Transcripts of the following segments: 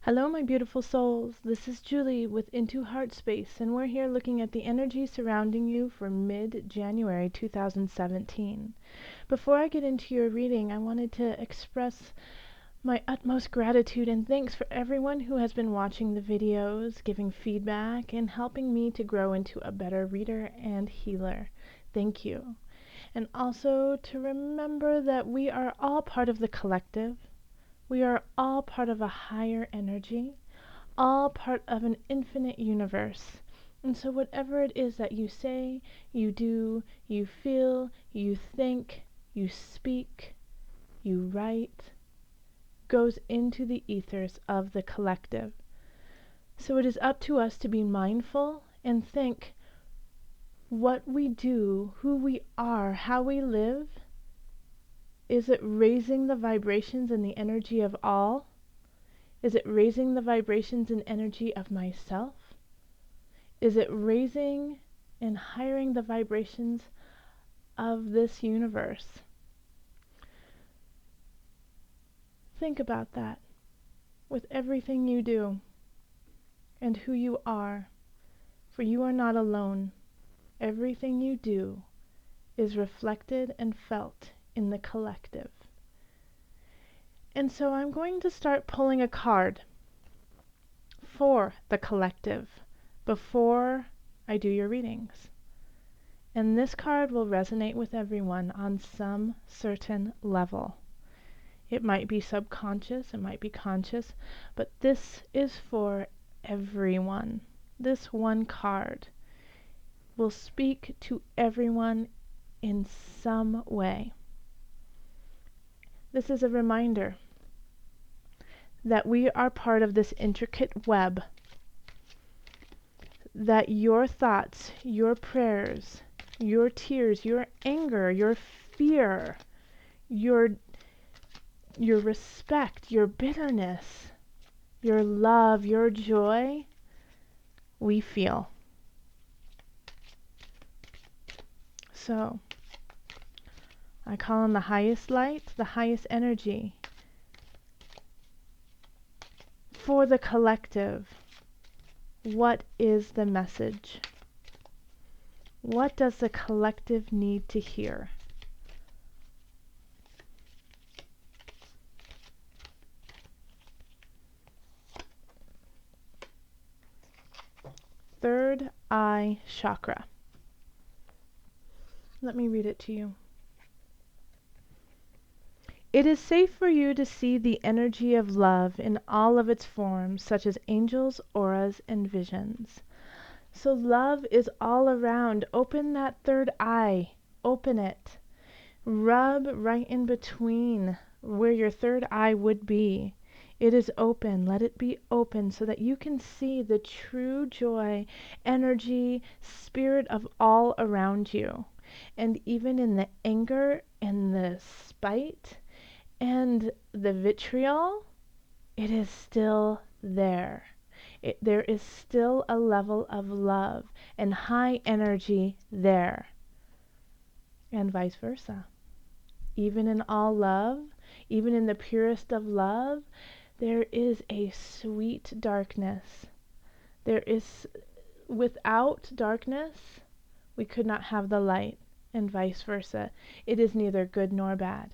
Hello, my beautiful souls. This is Julie with Into Heartspace, and we're here looking at the energy surrounding you for mid-January 2017. Before I get into your reading, I wanted to express my utmost gratitude and thanks for everyone who has been watching the videos, giving feedback, and helping me to grow into a better reader and healer. Thank you. And also to remember that we are all part of the collective. We are all part of a higher energy, all part of an infinite universe. And so whatever it is that you say, you do, you feel, you think, you speak, you write, goes into the ethers of the collective. So it is up to us to be mindful and think what we do, who we are, how we live. Is it raising the vibrations and the energy of all? Is it raising the vibrations and energy of myself? Is it raising and highering the vibrations of this universe? Think about that with everything you do and who you are, for you are not alone. Everything you do is reflected and felt in the collective. And so I'm going to start pulling a card for the collective before I do your readings. And this card will resonate with everyone on some certain level. It might be subconscious, it might be conscious, but this is for everyone. This one card will speak to everyone in some way. This is a reminder that we are part of this intricate web, that your thoughts, your prayers, your tears, your anger, your fear, your respect, your bitterness, your love, your joy, we feel. So, I call on the highest light, the highest energy for the collective. What is the message? What does the collective need to hear? Third eye chakra. Let me read it to you. It is safe for you to see the energy of love in all of its forms, such as angels, auras, and visions. So love is all around. Open that third eye. Open it. Rub right in between where your third eye would be. It is open. Let it be open so that you can see the true joy, energy, spirit of all around you. And even in the anger and the spite and the vitriol, it is still there. There is still a level of love and high energy there. And vice versa. Even in all love, even in the purest of love, there is a sweet darkness. Without darkness, we could not have the light, and vice versa. It is neither good nor bad.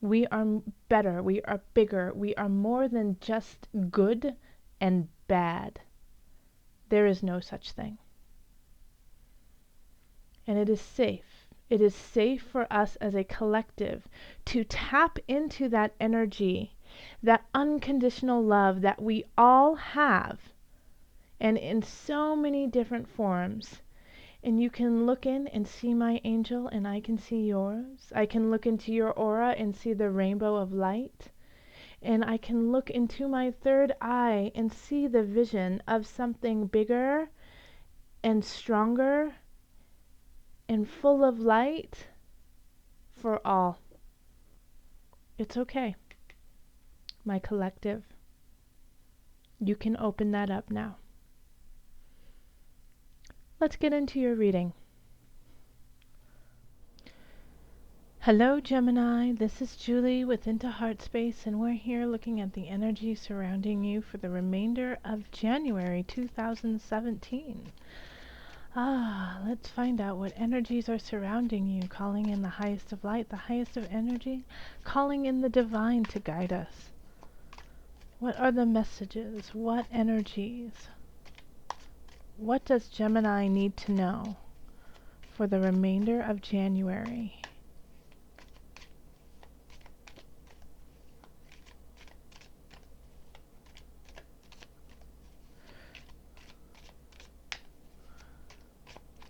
We are better, we are bigger, we are more than just good and bad. There is no such thing. And it is safe. It is safe for us as a collective to tap into that energy, that unconditional love that we all have, and in so many different forms. And you can look in and see my angel, and I can see yours. I can look into your aura and see the rainbow of light. And I can look into my third eye and see the vision of something bigger and stronger and full of light for all. It's okay, my collective. You can open that up now. Let's get into your reading. Hello Gemini, this is Julie with Into Heartspace, and we're here looking at the energy surrounding you for the remainder of January 2017. Let's find out what energies are surrounding you, calling in the highest of light, the highest of energy, calling in the divine to guide us. What are the messages? What energies? What does Gemini need to know for the remainder of January?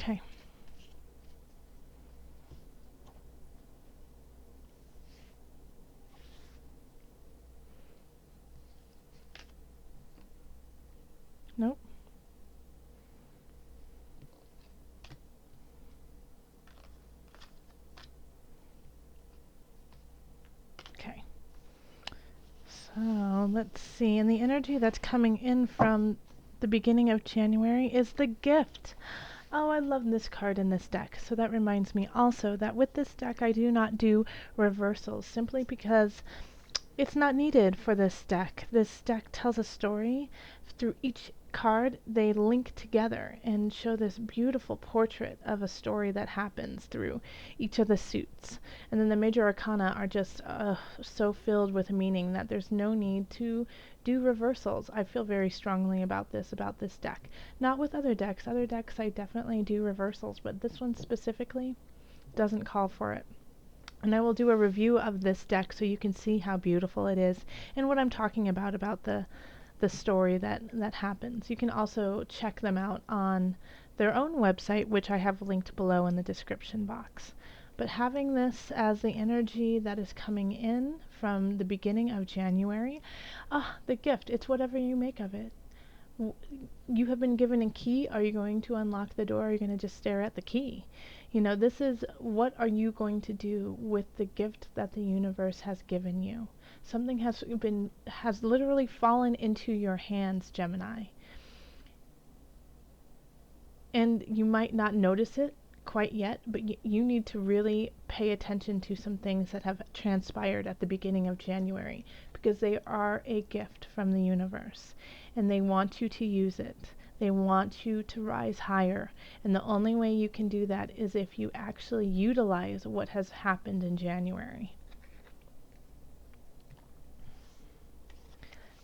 Okay. Nope. Okay. So let's see. And the energy that's coming in from the beginning of January is the gift. Oh, I love this card in this deck. So that reminds me also that with this deck I do not do reversals simply because it's not needed for this deck. This deck tells a story. Through each card, they link together and show this beautiful portrait of a story that happens through each of the suits. And then the major arcana are just so filled with meaning that there's no need to do reversals. I feel very strongly about this deck. Not with other decks. Other decks I definitely do reversals, but this one specifically doesn't call for it. And I will do a review of this deck so you can see how beautiful it is and what I'm talking about the story that happens. You can also check them out on their own website, which I have linked below in the description box. But having this as the energy that is coming in from the beginning of January, the gift, it's whatever you make of it. You have been given a key. Are you going to unlock the door? Or are you going to just stare at the key? You know, this is what are you going to do with the gift that the universe has given you? Something has literally fallen into your hands, Gemini. And you might not notice it quite yet, but you need to really pay attention to some things that have transpired at the beginning of January, because they are a gift from the universe, and they want you to use it. They want you to rise higher, and the only way you can do that is if you actually utilize what has happened in January.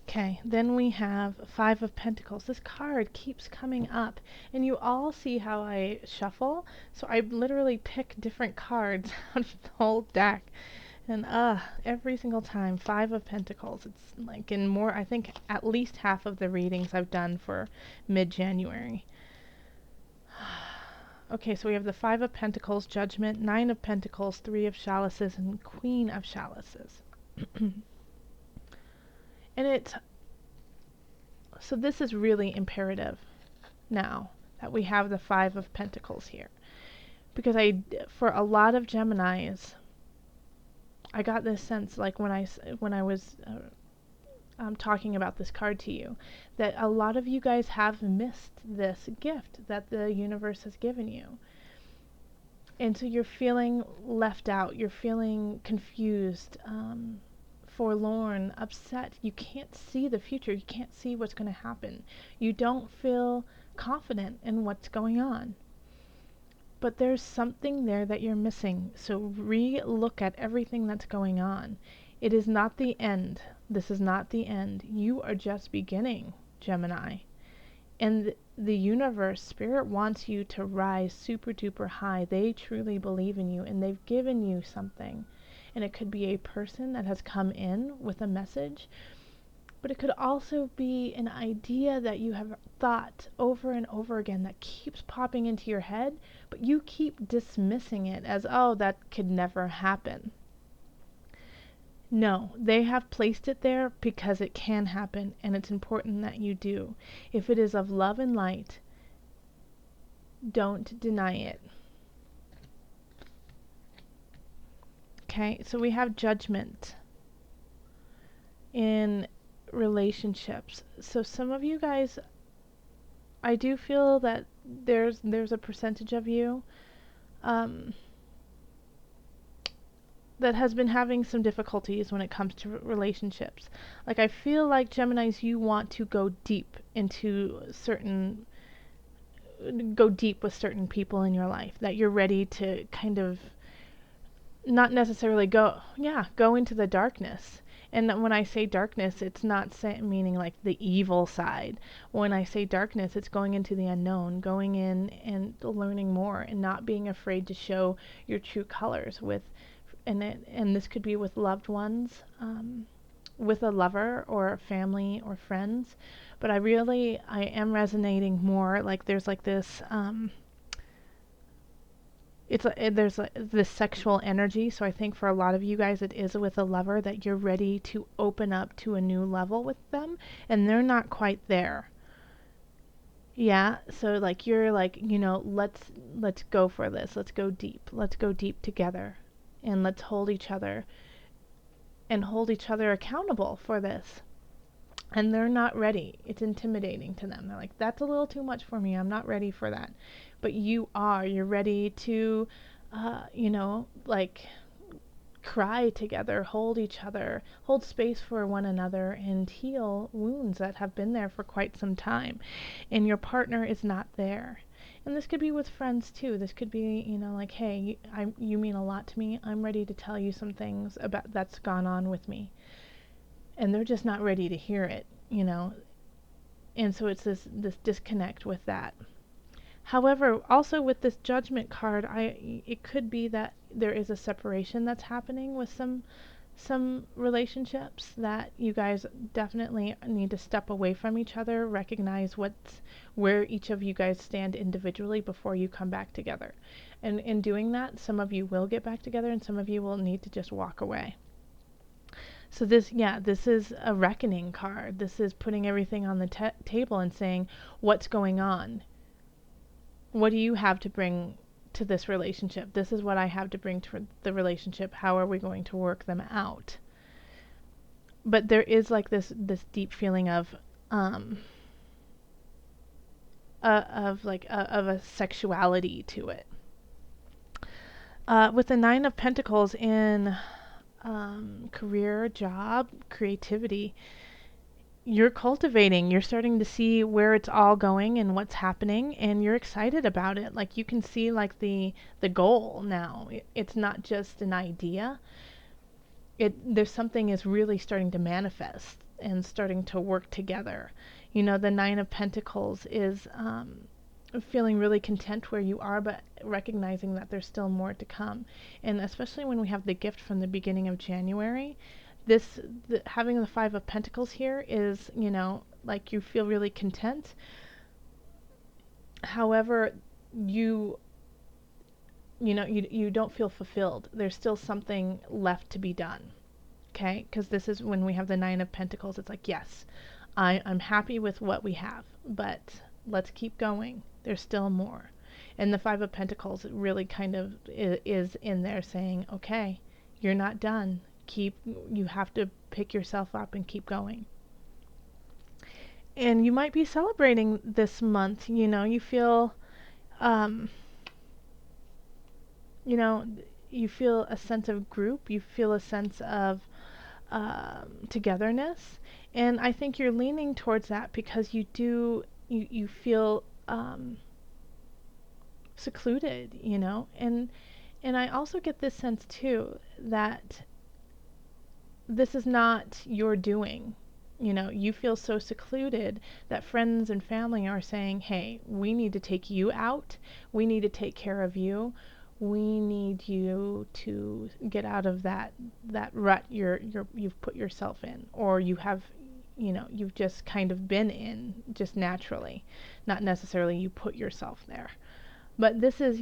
Okay, then we have Five of Pentacles. This card keeps coming up, and you all see how I shuffle. So I literally pick different cards out of the whole deck, and every single time, Five of Pentacles. It's like in more, I think at least half of the readings I've done for mid-January. Okay, so we have the Five of Pentacles, Judgment, Nine of Pentacles, Three of Chalices, and Queen of Chalices. And so this is really imperative now that we have the Five of Pentacles here, because for a lot of Geminis, I got this sense, like when I was talking about this card to you, that a lot of you guys have missed this gift that the universe has given you. And so you're feeling left out, you're feeling confused, forlorn, upset. You can't see the future. You can't see what's going to happen. You don't feel confident in what's going on. But there's something there that you're missing. So re-look at everything that's going on. It is not the end. This is not the end. You are just beginning, Gemini. And the universe, Spirit wants you to rise super duper high. They truly believe in you, and they've given you something. And it could be a person that has come in with a message, but it could also be an idea that you have thought over and over again that keeps popping into your head, but you keep dismissing it as, oh, that could never happen. No, they have placed it there because it can happen, and it's important that you do. If it is of love and light, don't deny it. Okay, so we have Judgment in relationships. So some of you guys, I do feel that there's a percentage of you that has been having some difficulties when it comes to relationships. Like, I feel like Geminis, you want to go deep with certain people in your life, that you're ready to kind of not necessarily go into the darkness. And when I say darkness, it's not meaning like the evil side. When I say darkness, it's going into the unknown, going in and learning more, and not being afraid to show your true colors and this could be with loved ones, with a lover or a family or friends. But I am resonating more, like there's like this, there's like this sexual energy. So I think for a lot of you guys, it is with a lover that you're ready to open up to a new level with them, and they're not quite there. Yeah, so like you're like, let's go for this. Let's go deep. Let's go deep together. And let's hold each other accountable for this. And they're not ready. It's intimidating to them. They're like, that's a little too much for me. I'm not ready for that. But you are. You're ready to, like cry together, hold each other, hold space for one another, and heal wounds that have been there for quite some time. And your partner is not there. And this could be with friends too. This could be, like, hey, you mean a lot to me. I'm ready to tell you some things about that's gone on with me. And they're just not ready to hear it. And so it's this disconnect with that. However, also with this Judgment card, it could be that there is a separation that's happening with some relationships, that you guys definitely need to step away from each other, recognize where each of you guys stand individually before you come back together. And in doing that, some of you will get back together and some of you will need to just walk away. So this is a reckoning card. This is putting everything on the table and saying, what's going on? What do you have to bring to this relationship? This is what I have to bring to the relationship. How are we going to work them out? But there is like this deep feeling of a sexuality to it. With the Nine of Pentacles in career, job, creativity, you're starting to see where it's all going and what's happening, and you're excited about it. Like, you can see like the goal now. It's not just an idea. There's something is really starting to manifest and starting to work together. The Nine of Pentacles is feeling really content where you are, but recognizing that there's still more to come. And especially when we have the gift from the beginning of January, having the Five of Pentacles here is, like, you feel really content. However, you don't feel fulfilled. There's still something left to be done. Okay? Because this is when we have the Nine of Pentacles. It's like, yes, I'm happy with what we have, but let's keep going. There's still more. And the Five of Pentacles really kind of is in there saying, okay, you're not done. You have to pick yourself up and keep going. And you might be celebrating this month. You feel, you feel a sense of group. You feel a sense of togetherness. And I think you're leaning towards that because you feel secluded, and I also get this sense too that this is not your doing. You feel so secluded that friends and family are saying, hey, we need to take you out. We need to take care of you. We need you to get out of that rut you've put yourself in, or you've just kind of been in just naturally, not necessarily you put yourself there. But this is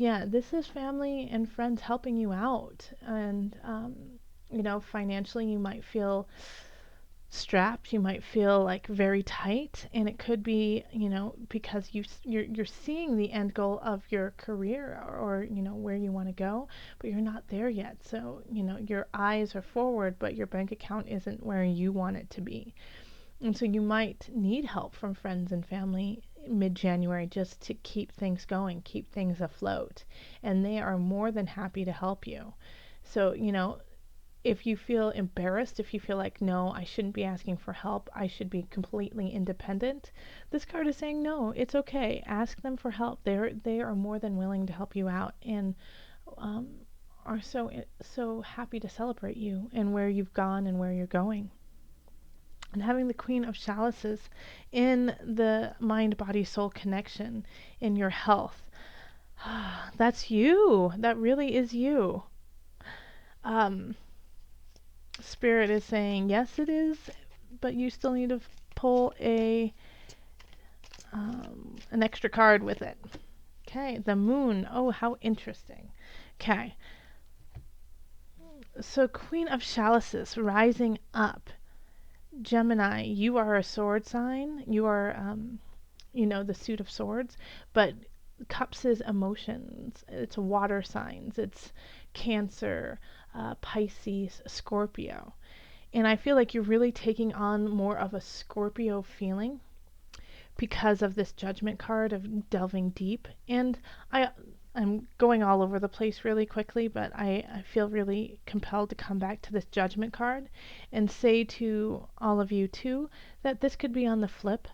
family and friends helping you out. And financially you might feel strapped, you might feel like very tight, and it could be, because you're seeing the end goal of your career, or where you want to go, but you're not there yet. So, your eyes are forward, but your bank account isn't where you want it to be. And so you might need help from friends and family mid-January just to keep things going, keep things afloat. And they are more than happy to help you. So, if you feel embarrassed, if you feel like, no, I shouldn't be asking for help, I should be completely independent, this card is saying, no, it's okay. Ask them for help. They are more than willing to help you out, and are so happy to celebrate you and where you've gone and where you're going. And having the Queen of Chalices in the mind-body-soul connection in your health, that's you. That really is you. Spirit is saying, yes, it is, but you still need to pull an extra card with it. Okay, the Moon. Oh, how interesting. Okay. So Queen of Chalices, rising up. Gemini, you are a sword sign. You are, the suit of swords. But Cups is emotions. It's water signs. It's Cancer, Pisces, Scorpio. And I feel like you're really taking on more of a Scorpio feeling because of this Judgment card of delving deep. And I'm going all over the place really quickly, but I feel really compelled to come back to this Judgment card and say to all of you too that this could be on the flip,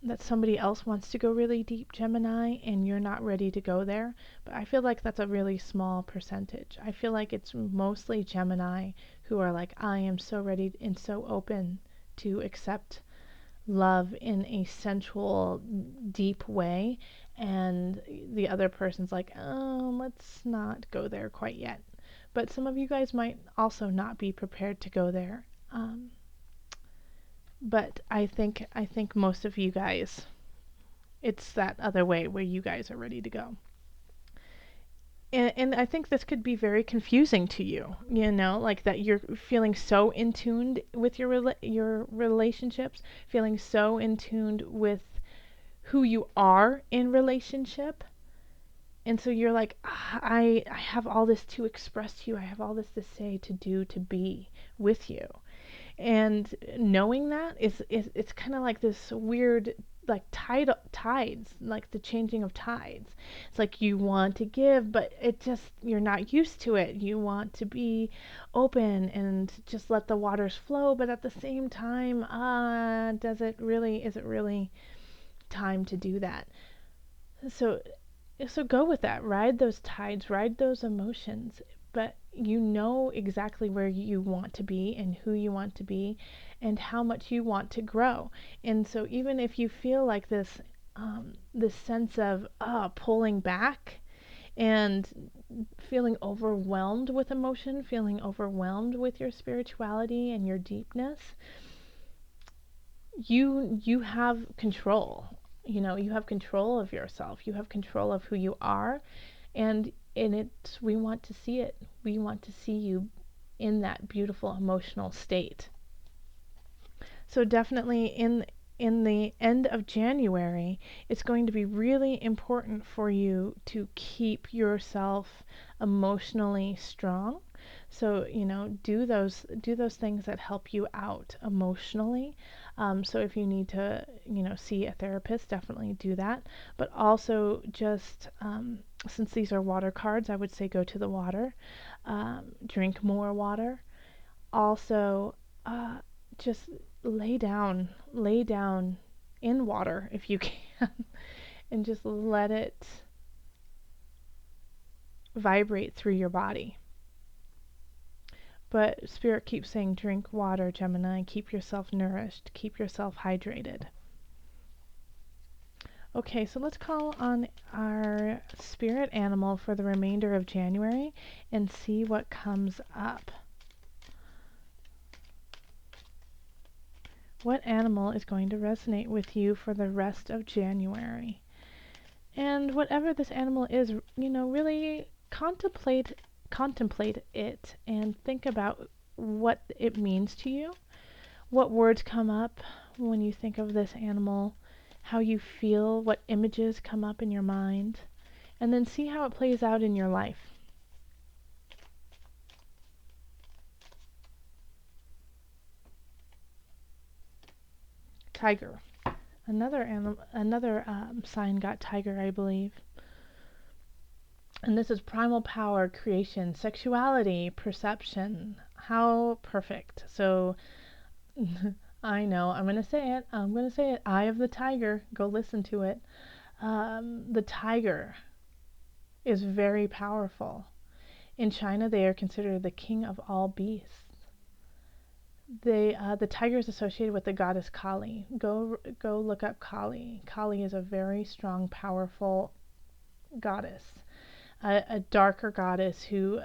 that somebody else wants to go really deep, Gemini, and you're not ready to go there. But I feel like that's a really small percentage. I feel like it's mostly Gemini who are like, I am so ready and so open to accept love in a sensual, deep way, and the other person's like, oh, let's not go there quite yet. But some of you guys might also not be prepared to go there. But I think most of you guys, it's that other way where you guys are ready to go. And I think this could be very confusing to you, like that you're feeling so in tuned with your relationships, feeling so in tuned with who you are in relationship. And so you're like, I have all this to express to you. I have all this to say, to do, to be with you. And knowing that it's kind of like this weird, like tides, like the changing of tides. It's like you want to give, but you're not used to it. You want to be open and just let the waters flow, but at the same time, is it really time to do that? So go with that. Ride those tides, ride those emotions, but you know exactly where you want to be and who you want to be and how much you want to grow. And so even if you feel like this sense of pulling back and feeling overwhelmed with emotion, feeling overwhelmed with your spirituality and your deepness, you have control. You have control of yourself. You have control of who you are, and we want to see it. We want to see you in that beautiful emotional state. So definitely in the end of January, it's going to be really important for you to keep yourself emotionally strong. So, do those things that help you out emotionally. So if you need to, see a therapist, definitely do that. But also just, since these are water cards, I would say go to the water, drink more water. Also, just lay down in water if you can, and just let it vibrate through your body. But Spirit keeps saying, drink water, Gemini. Keep yourself nourished. Keep yourself hydrated. Okay, so let's call on our spirit animal for the remainder of January and see what comes up. What animal is going to resonate with you for the rest of January? And whatever this animal is, really contemplate it and think about what it means to you. What words come up when you think of this animal, how you feel, what images come up in your mind, and then see how it plays out in your life. Tiger. Another sign got tiger, I believe. And this is primal power, creation, sexuality, perception, How perfect. So I know, I'm going to say it. I'm going to say it. Eye of the Tiger. Go listen to it. The tiger is very powerful. In China, they are considered the king of all beasts. The tiger is associated with the goddess Kali. Go look up Kali. Kali is a very strong, powerful goddess, a darker goddess who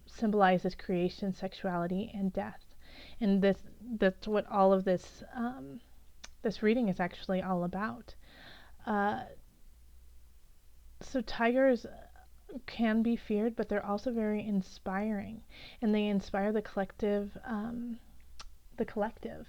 symbolizes creation, sexuality, and death. And that's what all of this reading is actually all about. Uh, so tigers can be feared, but they're also very inspiring, and they inspire the collective. The collective.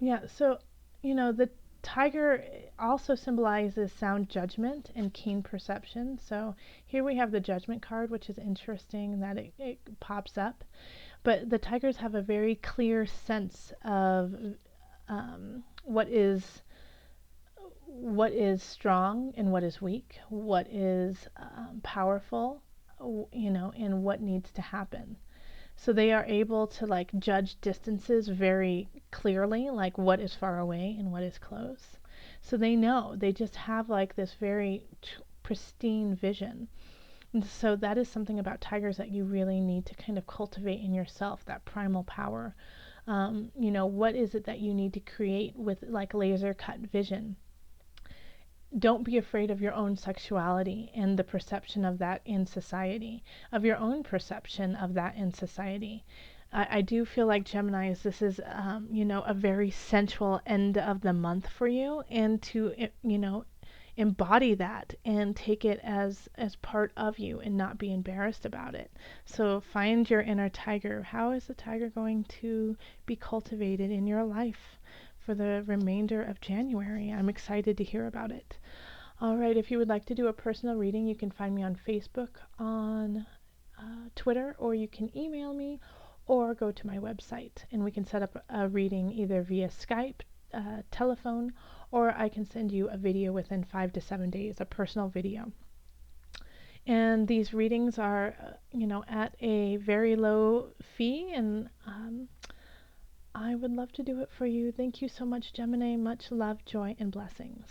Yeah. So the tiger also symbolizes sound judgment and keen perception. So here we have the judgment card, which is interesting that it pops up. But the tigers have a very clear sense of what is strong and what is weak, what is powerful, and what needs to happen. So they are able to like judge distances very clearly, like what is far away and what is close. So they know, they just have like this very pristine vision. And so that is something about tigers that you really need to kind of cultivate in yourself, that primal power. What is it that you need to create with like laser cut vision? Don't be afraid of your own sexuality and the perception of that in society, of your own perception of that in society. I do feel like Geminis, this is, a very sensual end of the month for you, and to, embody that and take it as part of you and not be embarrassed about it. So find your inner tiger. How is the tiger going to be cultivated in your life for the remainder of January? I'm excited to hear about it. All right, if you would like to do a personal reading, you can find me on Facebook, on Twitter, or you can email me or go to my website and we can set up a reading either via Skype, telephone, or I can send you a video within 5 to 7 days, a personal video. And these readings are, at a very low fee, and I would love to do it for you. Thank you so much, Gemini. Much love, joy, and blessings.